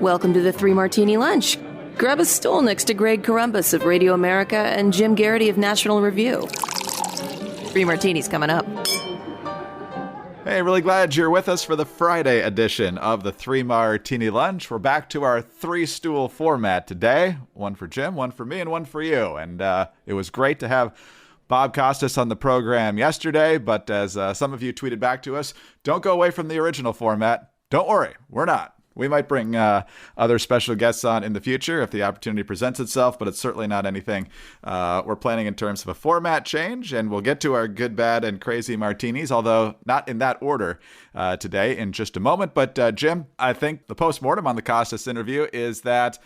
Welcome to the Three Martini Lunch. Grab a stool next to Greg Columbus of Radio America and Jim Garrity of National Review. Three Martinis coming up. Hey, really glad you're with us for the Friday edition of the Three Martini Lunch. We're back to our three-stool format today. One for Jim, one for me, and one for you. And it was great to have Bob Costas on the program yesterday, but as some of you tweeted back to us, don't go away from the original format. Don't worry, we're not. We might bring other special guests on in the future if the opportunity presents itself, but it's certainly not anything we're planning in terms of a format change. And we'll get to our good, bad, and crazy martinis, although not in that order today in just a moment. But Jim, I think the postmortem on the Costas interview is that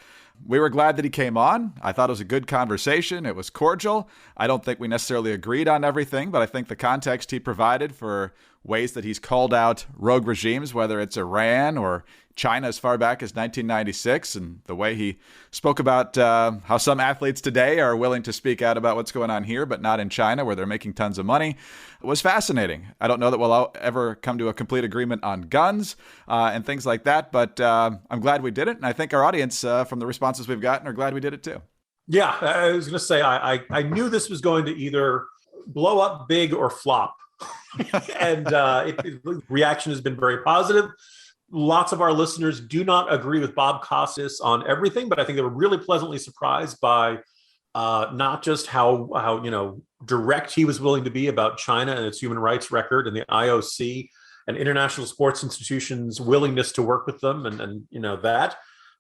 we were glad that he came on. I thought it was a good conversation. It was cordial. I don't think we necessarily agreed on everything, but I think the context he provided for ways that he's called out rogue regimes, whether it's Iran or China as far back as 1996, and the way he spoke about how some athletes today are willing to speak out about what's going on here, but not in China, where they're making tons of money, was fascinating. I don't know that we'll ever come to a complete agreement on guns and things like that, but I'm glad we did it, and I think our audience, from the responses we've gotten, are glad we did it too. Yeah, I was going to say, I knew this was going to either blow up big or flop. And reaction has been very positive. Lots of our listeners do not agree with Bob Costas on everything, but I think they were really pleasantly surprised by not just how direct he was willing to be about China and its human rights record and the IOC and international sports institutions' willingness to work with them, and that.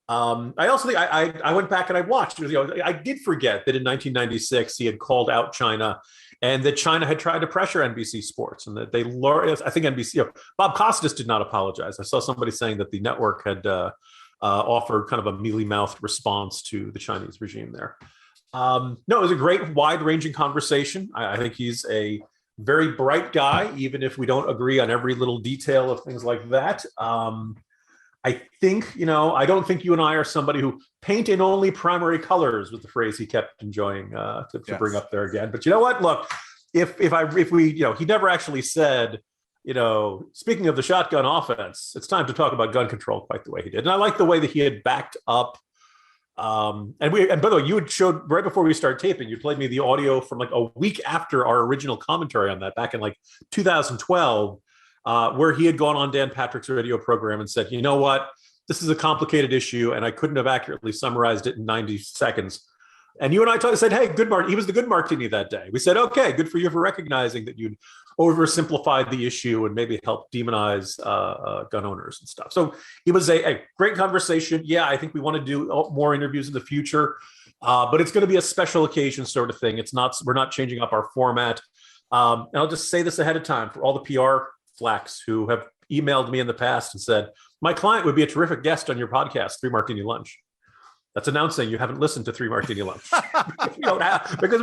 I also think I went back and I watched. I did forget that in 1996 he had called out China, and that China had tried to pressure NBC Sports, and that I think NBC. Bob Costas did not apologize. I saw somebody saying that the network had offered kind of a mealy-mouthed response to the Chinese regime there. No, it was a great, wide-ranging conversation. I think he's a very bright guy, even if we don't agree on every little detail of things like that. I think, I don't think you and I are somebody who paint in only primary colors, was the phrase he kept enjoying to bring up there again. But you know what? Look, if we, he never actually said, speaking of the shotgun offense, it's time to talk about gun control quite the way he did. And I like the way that he had backed up. And by the way, you had showed right before we started taping, you played me the audio from like a week after our original commentary on that back in like 2012. Where he had gone on Dan Patrick's radio program and said, you know what, this is a complicated issue, and I couldn't have accurately summarized it in 90 seconds. And you and I said, hey, he was the good martini that day. We said, okay, good for you for recognizing that you'd oversimplified the issue and maybe helped demonize gun owners and stuff. So it was a great conversation. Yeah, I think we want to do more interviews in the future, but it's going to be a special occasion sort of thing. We're not changing up our format. And I'll just say this ahead of time for all the PR flacks who have emailed me in the past and said, my client would be a terrific guest on your podcast, Three Martini Lunch. That's announcing you haven't listened to Three Martini Lunch. We don't have, because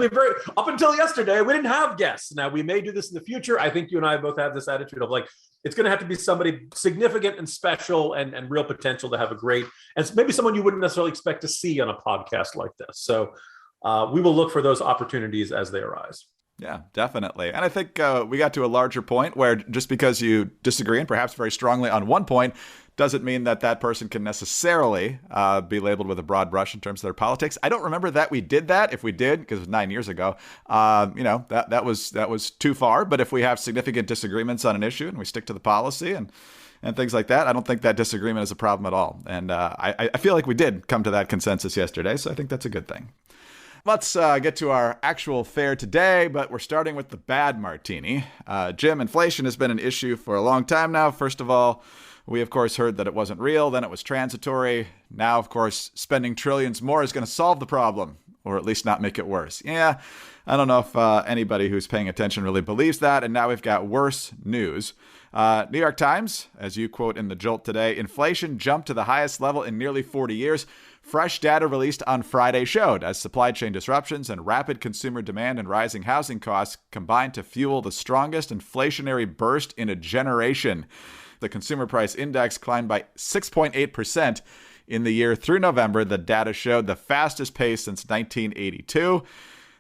up until yesterday, we didn't have guests. Now, we may do this in the future. I think you and I both have this attitude of like, it's going to have to be somebody significant and special and real potential to have a great, and maybe someone you wouldn't necessarily expect to see on a podcast like this. So we will look for those opportunities as they arise. Yeah, definitely. And I think we got to a larger point where just because you disagree, and perhaps very strongly on one point, doesn't mean that that person can necessarily be labeled with a broad brush in terms of their politics. I don't remember that we did that. If we did, because it was 9 years ago, that was too far. But if we have significant disagreements on an issue and we stick to the policy and things like that, I don't think that disagreement is a problem at all. And I feel like we did come to that consensus yesterday, so I think that's a good thing. Let's get to our actual fare today, but we're starting with the bad martini. Jim, inflation has been an issue for a long time now. First of all, we, of course, heard that it wasn't real. Then it was transitory. Now, of course, spending trillions more is going to solve the problem, or at least not make it worse. Yeah, I don't know if anybody who's paying attention really believes that. And now we've got worse news. New York Times, as you quote in the Jolt today, inflation jumped to the highest level in nearly 40 years. Fresh data released on Friday showed as supply chain disruptions and rapid consumer demand and rising housing costs combined to fuel the strongest inflationary burst in a generation. The consumer price index climbed by 6.8% in the year through November. The data showed the fastest pace since 1982.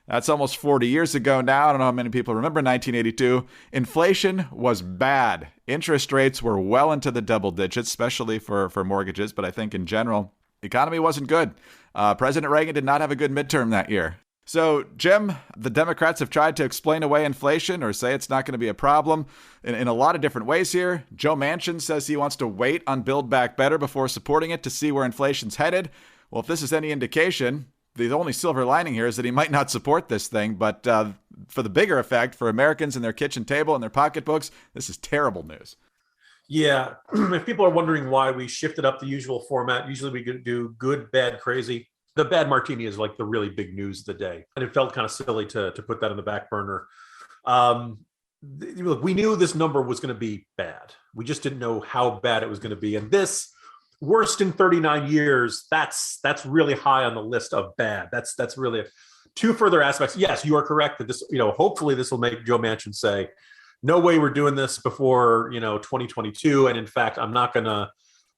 That's almost 40 years ago now. I don't know how many people remember 1982. Inflation was bad. Interest rates were well into the double digits, especially for mortgages. But I think in general, the economy wasn't good. President Reagan did not have a good midterm that year. So, Jim, the Democrats have tried to explain away inflation or say it's not going to be a problem in a lot of different ways here. Joe Manchin says he wants to wait on Build Back Better before supporting it to see where inflation's headed. Well, if this is any indication, the only silver lining here is that he might not support this thing. But for the bigger effect, for Americans and their kitchen table and their pocketbooks, this is terrible news. Yeah. If people are wondering why we shifted up the usual format, usually we do good, bad, crazy. The bad martini is like the really big news of the day. And it felt kind of silly to put that on the back burner. Look, we knew this number was going to be bad. We just didn't know how bad it was going to be. And this, worst in 39 years, that's really high on the list of bad. That's really two further aspects. Yes, you are correct that this, hopefully this will make Joe Manchin say, no way we're doing this before, 2022. And in fact, I'm not going to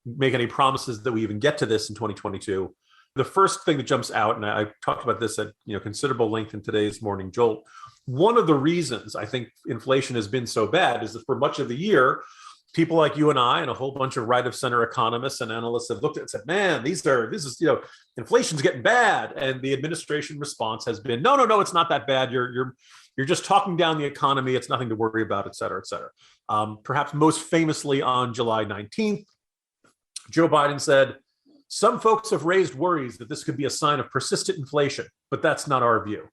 make any promises that we even get to this in 2022. The first thing that jumps out, and I talked about this at considerable length in today's Morning Jolt, one of the reasons I think inflation has been so bad is that for much of the year, people like you and I and a whole bunch of right of center economists and analysts have looked at it and said, man, inflation's getting bad. And the administration response has been, no, it's not that bad. You're just talking down the economy. It's nothing to worry about, et cetera, et cetera. Perhaps most famously on July 19th, Joe Biden said, some folks have raised worries that this could be a sign of persistent inflation, but that's not our view.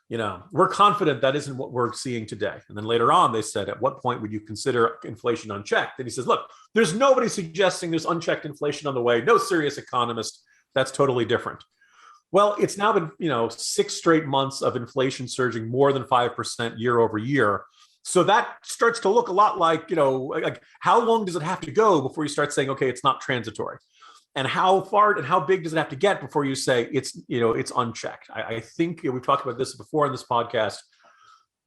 We're confident that isn't what we're seeing today. And then later on, they said, at what point would you consider inflation unchecked? And he says, look, there's nobody suggesting there's unchecked inflation on the way. No serious economist. That's totally different. Well, it's now been, 6 straight months of inflation surging more than 5% year over year. So that starts to look a lot like, like how long does it have to go before you start saying, okay, it's not transitory? And how far and how big does it have to get before you say it's unchecked? I think we've talked about this before in this podcast.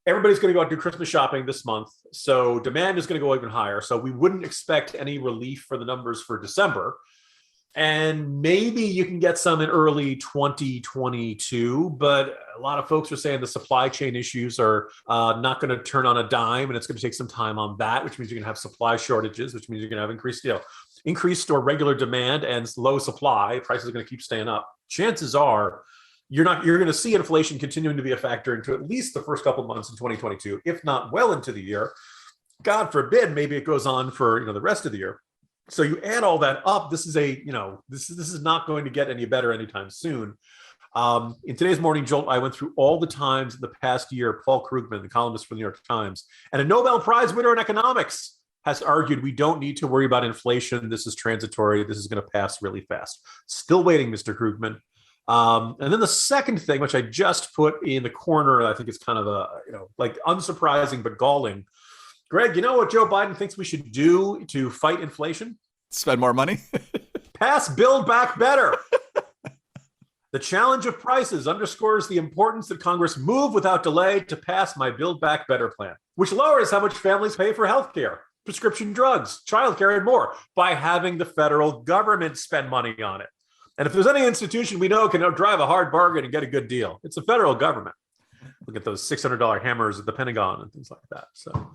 Everybody's going to go out and do Christmas shopping this month. So demand is going to go even higher. So we wouldn't expect any relief for the numbers for December. And maybe you can get some in early 2022, but a lot of folks are saying the supply chain issues are not going to turn on a dime, and it's going to take some time on that, which means you're going to have supply shortages, which means you're going to have increased or regular demand and low supply. Prices are going to keep staying up. Chances are you're going to see inflation continuing to be a factor into at least the first couple of months in 2022, if not well into the year. God forbid, maybe it goes on for the rest of the year. So you add all that up. This is this is not going to get any better anytime soon. In today's Morning Jolt, I went through all the times in the past year Paul Krugman, the columnist for the New York Times, and a Nobel Prize winner in economics, has argued we don't need to worry about inflation. This is transitory. This is going to pass really fast. Still waiting, Mr. Krugman. And then the second thing, which I just put in the corner, I think it's kind of like unsurprising but galling. Greg, you know what Joe Biden thinks we should do to fight inflation? Spend more money? Pass Build Back Better. The challenge of prices underscores the importance that Congress move without delay to pass my Build Back Better plan, which lowers how much families pay for health care, prescription drugs, childcare, and more by having the federal government spend money on it. And if there's any institution we know can drive a hard bargain and get a good deal, it's the federal government. Look at those $600 hammers at the Pentagon and things like that. So,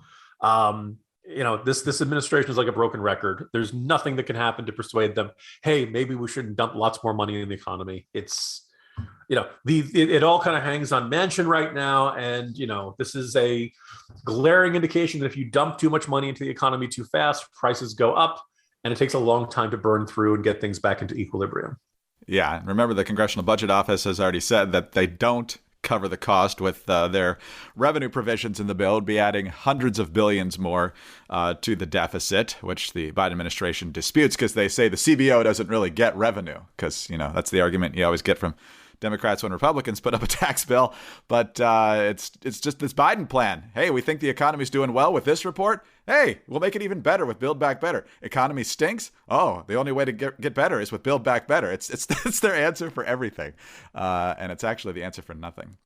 this administration is like a broken record. There's nothing that can happen to persuade them, hey, maybe we shouldn't dump lots more money in the economy. It's, it all kind of hangs on Manchin right now. And, this is a glaring indication that if you dump too much money into the economy too fast, prices go up, and it takes a long time to burn through and get things back into equilibrium. Yeah. Remember, the Congressional Budget Office has already said that they don't cover the cost with their revenue provisions in the bill. Would be adding hundreds of billions more to the deficit, which the Biden administration disputes because they say the CBO doesn't really get revenue because, that's the argument you always get from Democrats when Republicans put up a tax bill. But it's just this Biden plan. Hey, we think the economy's doing well with this report. Hey, we'll make it even better with Build Back Better. Economy stinks. Oh, the only way to get better is with Build Back Better. It's their answer for everything. And it's actually the answer for nothing.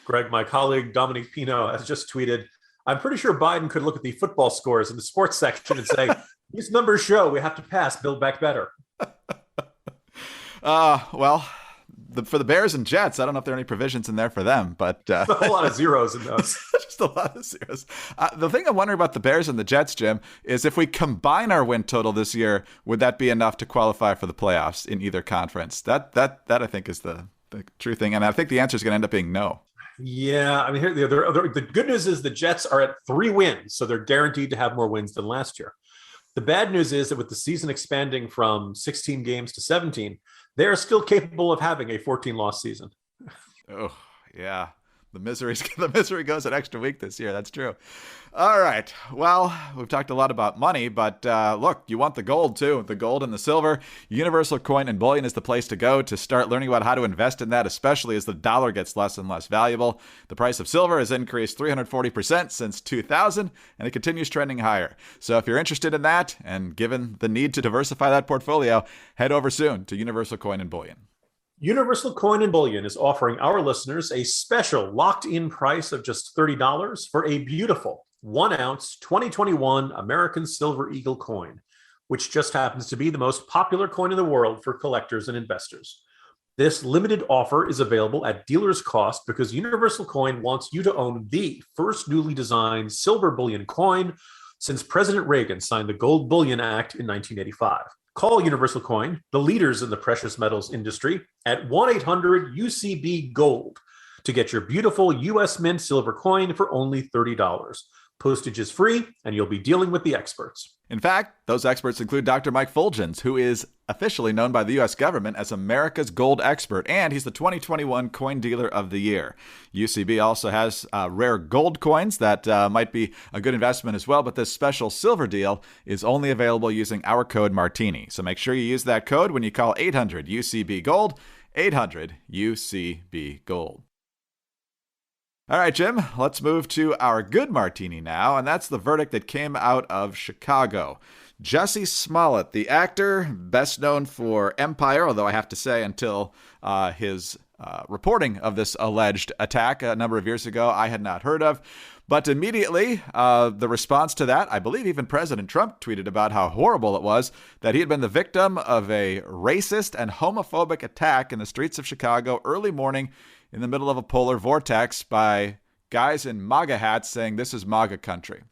Greg, my colleague Dominic Pino has just tweeted, I'm pretty sure Biden could look at the football scores in the sports section and say, these numbers show we have to pass Build Back Better. Well, for the Bears and Jets, I don't know if there are any provisions in there for them, but a whole lot of zeros in those. Just a lot of zeros. The thing I'm wondering about the Bears and the Jets, Jim, is if we combine our win total this year, would that be enough to qualify for the playoffs in either conference? That I think is the true thing, and I think the answer is going to end up being no. Yeah, I mean, here the good news is the Jets are at 3 wins, so they're guaranteed to have more wins than last year. The bad news is that with the season expanding from 16 games to 17, they are still capable of having a 14-loss season. Oh, yeah. The misery goes an extra week this year. That's true. All right. Well, we've talked a lot about money, but look, you want the gold too. The gold and the silver. Universal Coin and Bullion is the place to go to start learning about how to invest in that, especially as the dollar gets less and less valuable. The price of silver has increased 340% since 2000, and it continues trending higher. So if you're interested in that, and given the need to diversify that portfolio, head over soon to Universal Coin and Bullion. Universal Coin and Bullion is offering our listeners a special locked-in price of just $30 for a beautiful 1-ounce 2021 American Silver Eagle coin, which just happens to be the most popular coin in the world for collectors and investors. This limited offer is available at dealer's cost because Universal Coin wants you to own the first newly designed silver bullion coin since President Reagan signed the Gold Bullion Act in 1985. Call Universal Coin, the leaders in the precious metals industry, at 1-800-UCB-GOLD to get your beautiful U.S. Mint silver coin for only $30. Postage is free, and you'll be dealing with the experts. In fact, those experts include Dr. Mike Fulgens, who is officially known by the U.S. government as America's gold expert, and he's the 2021 Coin Dealer of the Year. UCB also has rare gold coins that might be a good investment as well, but this special silver deal is only available using our code Martini. So make sure you use that code when you call 800-UCB-GOLD, 800-UCB-GOLD. All right, Jim, let's move to our good martini now, and that's the verdict that came out of Chicago. Jussie Smollett, the actor, best known for Empire, although I have to say until his reporting of this alleged attack a number of years ago, I had not heard of. But immediately, the response to that, I believe even President Trump tweeted about how horrible it was that he had been the victim of a racist and homophobic attack in the streets of Chicago early morning in the middle of a polar vortex by guys in MAGA hats saying this is MAGA country.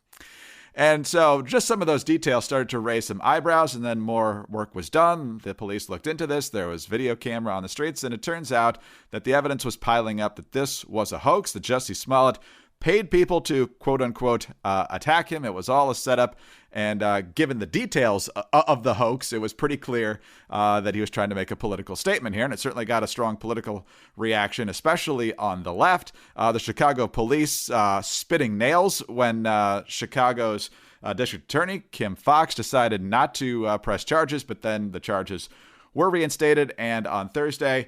And so just some of those details started to raise some eyebrows, and then more work was done. The police looked into this. There was video camera on the streets, and it turns out that the evidence was piling up that this was a hoax, that Jussie Smollett paid people to, quote unquote, attack him. It was all a setup. And given the details of the hoax, it was pretty clear that he was trying to make a political statement here. And it certainly got a strong political reaction, especially on the left. The Chicago police spitting nails when Chicago's district attorney, Kim Foxx, decided not to press charges, but then the charges were reinstated, and on Thursday,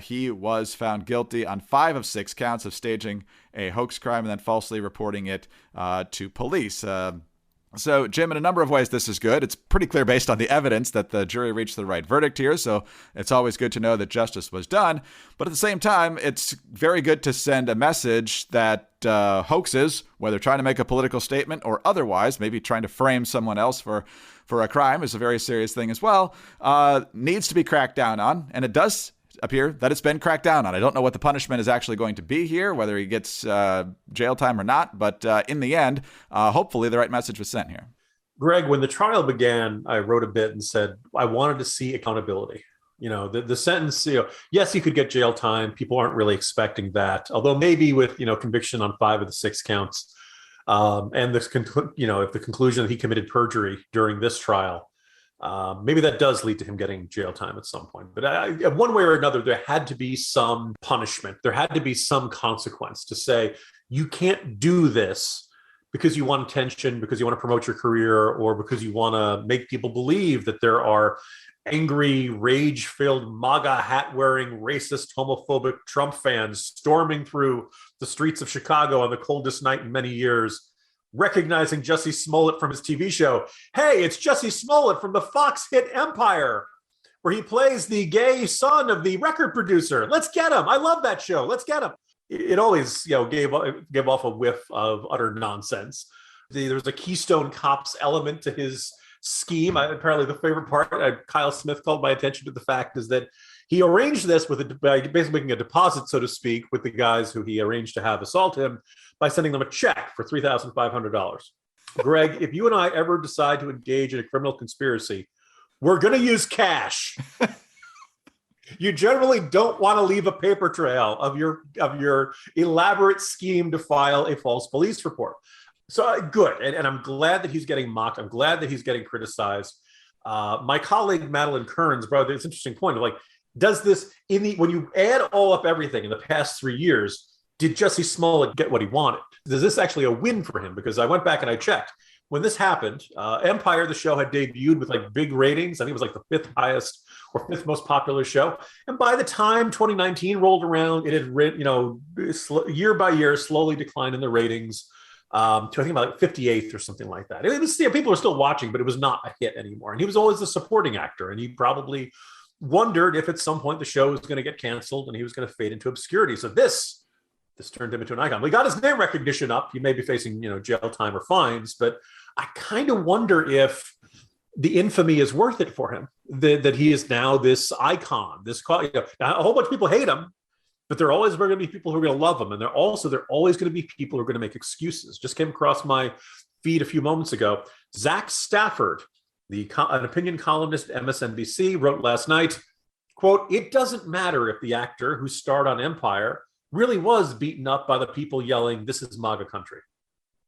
he was found guilty on 5 of 6 counts of staging a hoax crime and then falsely reporting it to police. So, Jim, in a number of ways, this is good. It's pretty clear based on the evidence that the jury reached the right verdict here, so it's always good to know that justice was done. But at the same time, it's very good to send a message that hoaxes, whether trying to make a political statement or otherwise, maybe trying to frame someone else for a crime is a very serious thing as well, needs to be cracked down on, and it does appear that it's been cracked down on. I don't know what the punishment is actually going to be here, whether he gets jail time or not, but in the end, hopefully the right message was sent here. Greg, when the trial began, I wrote a bit and said, I wanted to see accountability. You know, the sentence, yes, he could get jail time. People aren't really expecting that, although maybe with, conviction on 5 of the 6 counts, and this, if the conclusion that he committed perjury during this trial, maybe that does lead to him getting jail time at some point. But one way or another, there had to be some punishment. There had to be some consequence to say, you can't do this because you want attention, because you want to promote your career, or because you want to make people believe that there are angry, rage-filled, MAGA hat-wearing, racist, homophobic Trump fans storming through the streets of Chicago on the coldest night in many years, recognizing Jussie Smollett from his TV show. Hey, it's Jussie Smollett from the Fox hit Empire, where he plays the gay son of the record producer. Let's get him. I love that show. Let's get him. It always, gave off a whiff of utter nonsense. There's a Keystone Cops element to his scheme. Apparently the favorite part, Kyle Smith called my attention to the fact, is that He arranged this by basically making a deposit, so to speak, with the guys who he arranged to have assault him by sending them a check for $3,500. Greg, if you and I ever decide to engage in a criminal conspiracy, we're going to use cash. You generally don't want to leave a paper trail of your elaborate scheme to file a false police report. So good. And I'm glad that he's getting mocked. I'm glad that he's getting criticized. My colleague, Madeline Kearns, brought this interesting point of like, does this when you add all up everything in the past 3 years, did Jussie Smollett get what he wanted? Is this actually a win for him? Because I went back and I checked. When this happened, Empire, the show, had debuted with like big ratings. I think it was like the fifth highest or fifth most popular show. And by the time 2019 rolled around, it had, year by year, slowly declined in the ratings to I think about like 58th or something like that. It was, people were still watching, but it was not a hit anymore. And he was always the supporting actor. And he probably wondered if at some point the show was going to get canceled and he was going to fade into obscurity. So this turned him into an icon. We got his name recognition up. He may be facing, jail time or fines, but I kind of wonder if the infamy is worth it for him, that he is now this icon, now, a whole bunch of people hate him, but there are always going to be people who are going to love him. And there are always going to be people who are going to make excuses. Just came across my feed a few moments ago. Zach Stafford, an opinion columnist at MSNBC, wrote last night, quote, "It doesn't matter if the actor who starred on Empire really was beaten up by the people yelling, 'This is MAGA country.'"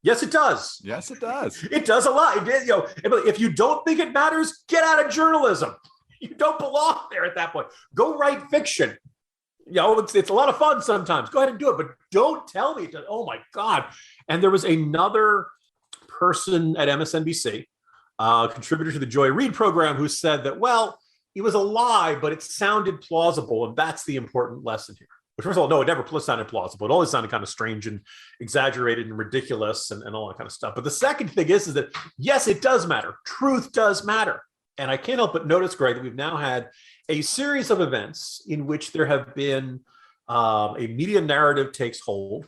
Yes, it does. Yes, it does. It does a lot. If you don't think it matters, get out of journalism. You don't belong there at that point. Go write fiction. It's a lot of fun sometimes. Go ahead and do it, but don't tell me. Oh my God. And there was another person at MSNBC, contributor to the Joy Reid program, who said that, well, it was a lie, but it sounded plausible. And that's the important lesson here. But first of all, no, it never sounded plausible. It always sounded kind of strange and exaggerated and ridiculous and all that kind of stuff. But the second thing is that, yes, it does matter. Truth does matter. And I can't help but notice, Greg, that we've now had a series of events in which there have been a media narrative takes hold,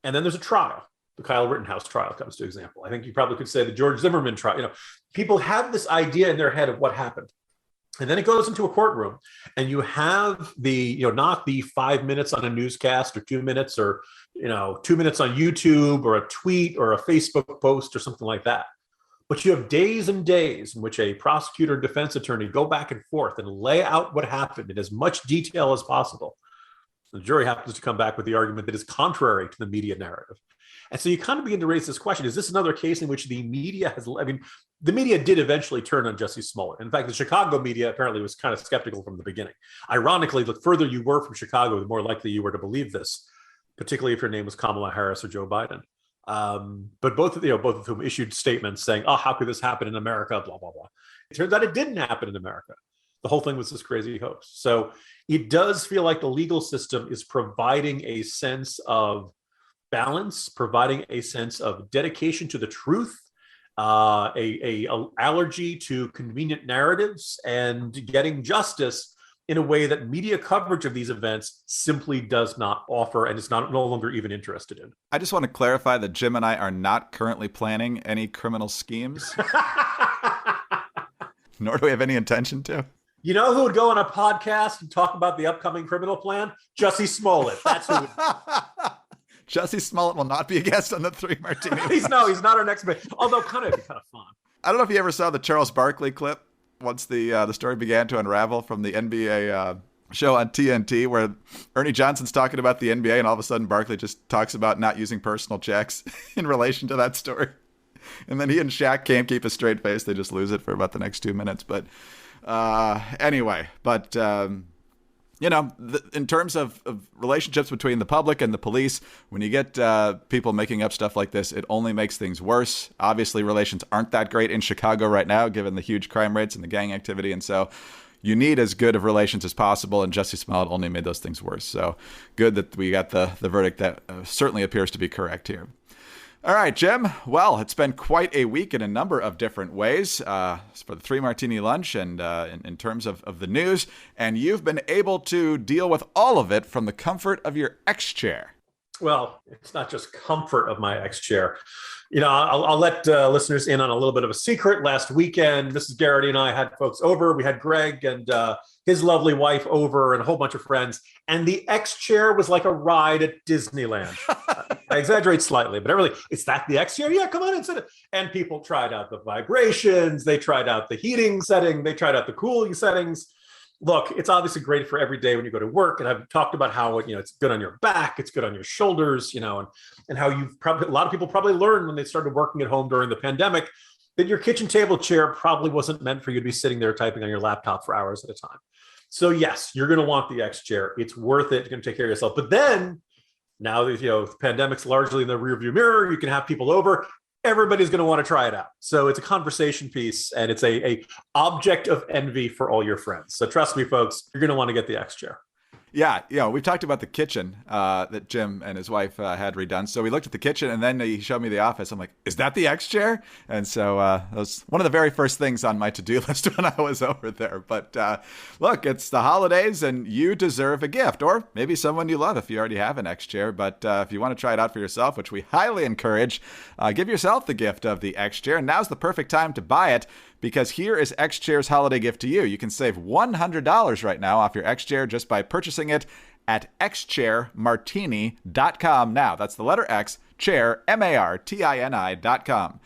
and then there's a trial. The Kyle Rittenhouse trial comes to example. I think you probably could say the George Zimmerman trial. People have this idea in their head of what happened. And then it goes into a courtroom and you have not the 5 minutes on a newscast or 2 minutes or, 2 minutes on YouTube or a tweet or a Facebook post or something like that. But you have days and days in which a prosecutor and defense attorney go back and forth and lay out what happened in as much detail as possible. The jury happens to come back with the argument that is contrary to the media narrative. And so you kind of begin to raise this question, is this another case in which the media the media did eventually turn on Jussie Smollett. In fact, the Chicago media apparently was kind of skeptical from the beginning. Ironically, the further you were from Chicago, the more likely you were to believe this, particularly if your name was Kamala Harris or Joe Biden. But both of whom issued statements saying, "Oh, how could this happen in America?" Blah, blah, blah. It turns out it didn't happen in America. The whole thing was this crazy hoax. So it does feel like the legal system is providing a sense of balance, providing a sense of dedication to the truth, a allergy to convenient narratives, and getting justice in a way that media coverage of these events simply does not offer and is no longer even interested in. I just want to clarify that Jim and I are not currently planning any criminal schemes, nor do we have any intention to. You know who would go on a podcast and talk about the upcoming criminal plan? Jussie Smollett. That's who would. Jussie Smollett will not be a guest on the Three Martini. He's not our next bit. Although kind of fun. I don't know if you ever saw the Charles Barkley clip once the story began to unravel from the NBA show on TNT, where Ernie Johnson's talking about the NBA and all of a sudden Barkley just talks about not using personal checks in relation to that story. And then he and Shaq can't keep a straight face. They just lose it for about the next 2 minutes. But anyway, in terms of relationships between the public and the police, when you get people making up stuff like this, it only makes things worse. Obviously, relations aren't that great in Chicago right now, given the huge crime rates and the gang activity. And so you need as good of relations as possible. And Jussie Smollett only made those things worse. So good that we got the verdict that certainly appears to be correct here. All right, Jim. Well, it's been quite a week in a number of different ways for the Three Martini Lunch and in terms of the news. And you've been able to deal with all of it from the comfort of your X chair. Well, it's not just comfort of my X chair. I'll let listeners in on a little bit of a secret. Last weekend, Mrs. Garrity and I had folks over. We had Greg and his lovely wife over and a whole bunch of friends. And the X chair was like a ride at Disneyland. I exaggerate slightly, but everybody, is that the X chair? Yeah, come on and sit it. And people tried out the vibrations. They tried out the heating setting. They tried out the cooling settings. Look, it's obviously great for every day when you go to work. And I've talked about how, it's good on your back, it's good on your shoulders, and how a lot of people probably learned when they started working at home during the pandemic that your kitchen table chair probably wasn't meant for you to be sitting there typing on your laptop for hours at a time. So yes, you're going to want the X chair. It's worth it. You're going to take care of yourself. But then now that, the pandemic's largely in the rearview mirror, you can have people over. Everybody's going to want to try it out. So it's a conversation piece and it's a object of envy for all your friends. So trust me, folks, you're going to want to get the X chair. Yeah, we've talked about the kitchen that Jim and his wife had redone. So we looked at the kitchen, and then he showed me the office. I'm like, is that the X chair? And so that was one of the very first things on my to-do list when I was over there. But look, it's the holidays, and you deserve a gift, or maybe someone you love if you already have an X chair. But if you want to try it out for yourself, which we highly encourage, give yourself the gift of the X chair. And now's the perfect time to buy it, because here is X Chair's holiday gift to you. You can save $100 right now off your X Chair just by purchasing it at xchairmartini.com now. That's the letter X, chair, MARTINI.com.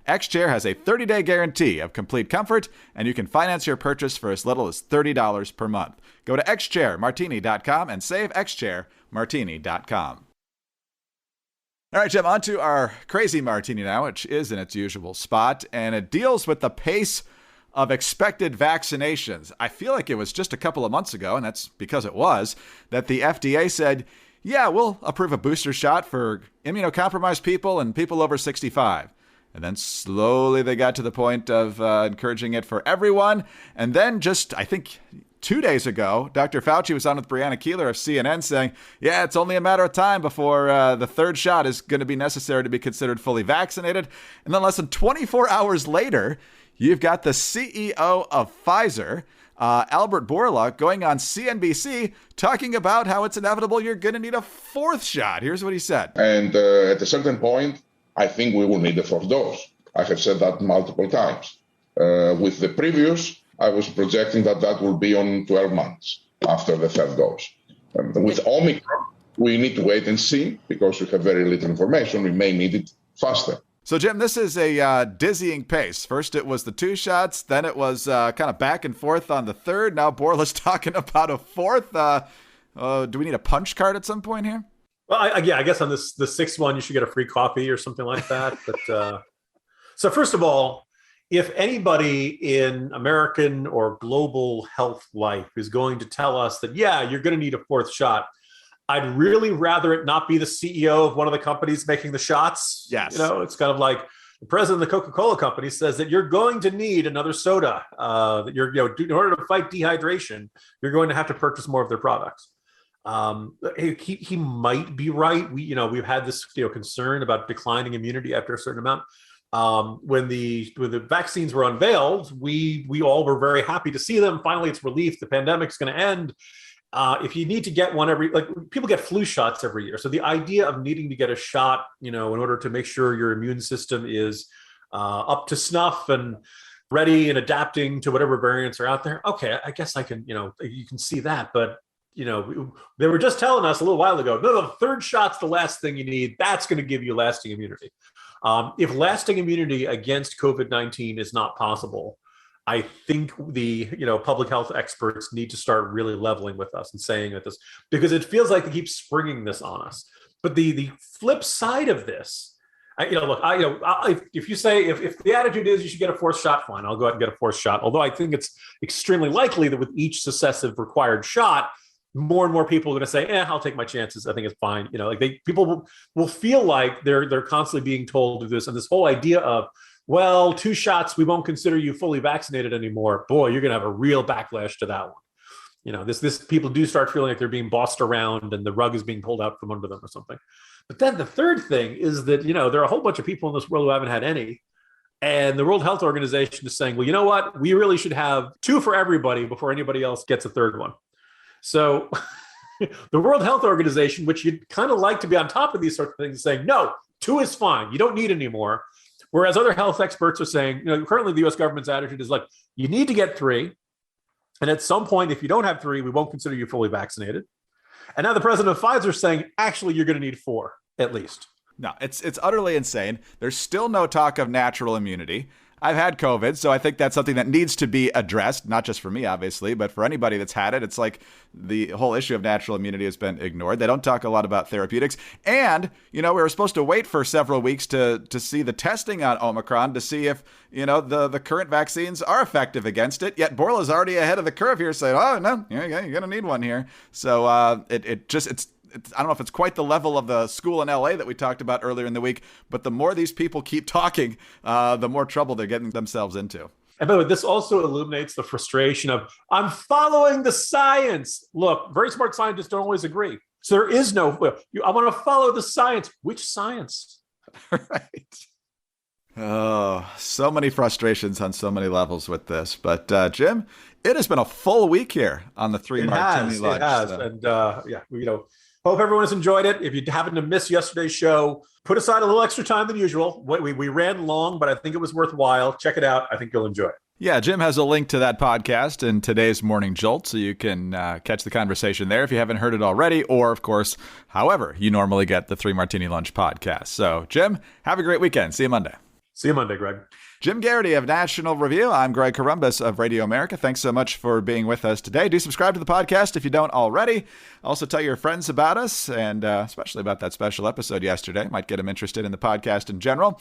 X Chair has a 30-day guarantee of complete comfort, and you can finance your purchase for as little as $30 per month. Go to xchairmartini.com and save xchairmartini.com. All right, Jim, on to our crazy martini now, which is in its usual spot, and it deals with the pace of expected vaccinations. I feel like it was just a couple of months ago, and that's because it was, that the FDA said, yeah, we'll approve a booster shot for immunocompromised people and people over 65. And then slowly they got to the point of encouraging it for everyone. And then just, I think, 2 days ago, Dr. Fauci was on with Brianna Keeler of CNN saying, yeah, it's only a matter of time before the third shot is going to be necessary to be considered fully vaccinated. And then less than 24 hours later, you've got the CEO of Pfizer, Albert Bourla, going on CNBC talking about how it's inevitable you're going to need a fourth shot. Here's what he said. And at a certain point, I think we will need a fourth dose. I have said that multiple times. With the previous, I was projecting that will be on 12 months after the third dose. With Omicron, we need to wait and see because we have very little information. We may need it faster. So, Jim, this is a dizzying pace. First, it was the 2 shots. Then it was kind of back and forth on the third. Now Bourla's talking about a fourth. Do we need a punch card at some point here? Well, I guess on the sixth one, you should get a free coffee or something like that. But so first of all, if anybody in American or global health life is going to tell us that, yeah, you're going to need a fourth shot, I'd really rather it not be the CEO of one of the companies making the shots. Yes. It's kind of like the president of the Coca-Cola company says that you're going to need another soda. That you're, in order to fight dehydration, you're going to have to purchase more of their products. He might be right. We've had this concern about declining immunity after a certain amount. When the vaccines were unveiled, we all were very happy to see them. Finally, it's relief. The pandemic's going to end. If you need to get one people get flu shots every year. So the idea of needing to get a shot, in order to make sure your immune system is up to snuff and ready and adapting to whatever variants are out there. Okay, I guess I can, you can see that, but they were just telling us a little while ago, no, the third shot's the last thing you need. That's going to give you lasting immunity. If lasting immunity against COVID-19 is not possible, I think the public health experts need to start really leveling with us and saying that this, because it feels like they keep springing this on us. But the flip side of this, if you say if the attitude is you should get a fourth shot, fine, I'll go ahead and get a fourth shot. Although I think it's extremely likely that with each successive required shot, more and more people are going to say, I'll take my chances. I think it's fine. People will feel like they're constantly being told to do this. And this whole idea of, well, 2 shots, we won't consider you fully vaccinated anymore. Boy, you're going to have a real backlash to that one. This people do start feeling like they're being bossed around and the rug is being pulled out from under them or something. But then the third thing is that, there are a whole bunch of people in this world who haven't had any. And the World Health Organization is saying, well, you know what? We really should have 2 for everybody before anybody else gets a third one. So The World Health Organization, which you'd kind of like to be on top of these sorts of things, is saying, no, 2 is fine. You don't need any more. Whereas other health experts are saying, currently the U.S. government's attitude is like, you need to get 3. And at some point, if you don't have 3, we won't consider you fully vaccinated. And now the president of Pfizer is saying, actually, you're going to need 4 at least. No, it's utterly insane. There's still no talk of natural immunity. I've had COVID, so I think that's something that needs to be addressed, not just for me, obviously, but for anybody that's had it. It's like the whole issue of natural immunity has been ignored. They don't talk a lot about therapeutics. And, we were supposed to wait for several weeks to see the testing on Omicron to see if, the current vaccines are effective against it. Yet Borla's already ahead of the curve here saying, oh, no, you're going to need one here. So it's I don't know if it's quite the level of the school in LA that we talked about earlier in the week, but the more these people keep talking, the more trouble they're getting themselves into. And by the way, this also illuminates the frustration of, I'm following the science. Look, very smart scientists don't always agree. So there is no, I want to follow the science. Which science? Right. Oh, so many frustrations on so many levels with this. But Jim, it has been a full week here on the 3 Martini Lunch. It has. So. And hope everyone has enjoyed it. If you happen to miss yesterday's show, put aside a little extra time than usual. We ran long, but I think it was worthwhile. Check it out. I think you'll enjoy it. Yeah, Jim has a link to that podcast in today's Morning Jolt, so you can catch the conversation there if you haven't heard it already, or, of course, however you normally get the 3 Martini Lunch podcast. So, Jim, have a great weekend. See you Monday. See you Monday, Greg. Jim Garrity of National Review. I'm Greg Corombos of Radio America. Thanks so much for being with us today. Do subscribe to the podcast if you don't already. Also tell your friends about us, and especially about that special episode yesterday. Might get them interested in the podcast in general.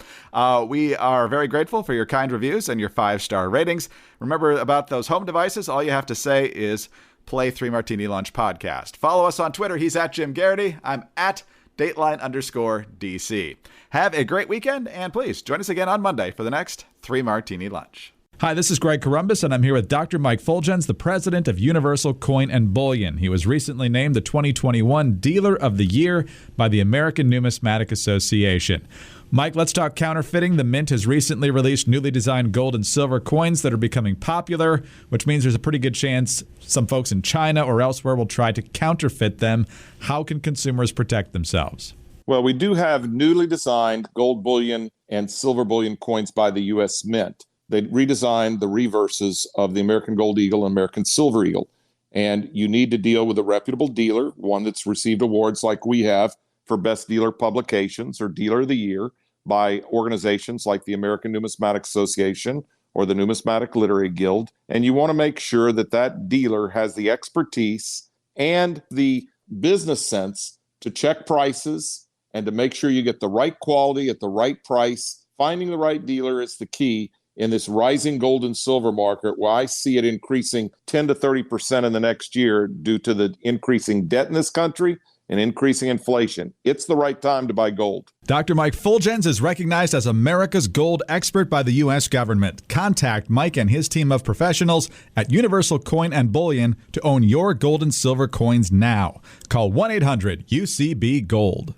We are very grateful for your kind reviews and your 5-star ratings. Remember about those home devices, all you have to say is play 3 Martini Lunch podcast. Follow us on Twitter. He's at Jim Garrity. I'm at Dateline_DC. Have a great weekend, and please join us again on Monday for the next 3 Martini Lunch. Hi, this is Greg Corombos, and I'm here with Dr. Mike Fulgens, the president of Universal Coin and Bullion. He was recently named the 2021 Dealer of the Year by the American Numismatic Association. Mike, let's talk counterfeiting. The Mint has recently released newly designed gold and silver coins that are becoming popular, which means there's a pretty good chance some folks in China or elsewhere will try to counterfeit them. How can consumers protect themselves? Well, we do have newly designed gold bullion and silver bullion coins by the U.S. Mint. They redesigned the reverses of the American Gold Eagle and American Silver Eagle. And you need to deal with a reputable dealer, one that's received awards like we have for Best Dealer Publications or Dealer of the Year by organizations like the American Numismatic Association or the Numismatic Literary Guild. And you want to make sure that that dealer has the expertise and the business sense to check prices and to make sure you get the right quality at the right price. Finding the right dealer is the key in this rising gold and silver market, where I see it increasing 10 to 30% in the next year due to the increasing debt in this country and increasing inflation. It's the right time to buy gold. Dr. Mike Fulgens is recognized as America's gold expert by the U.S. government. Contact Mike and his team of professionals at Universal Coin and Bullion to own your gold and silver coins now. Call 1-800-UCB-GOLD.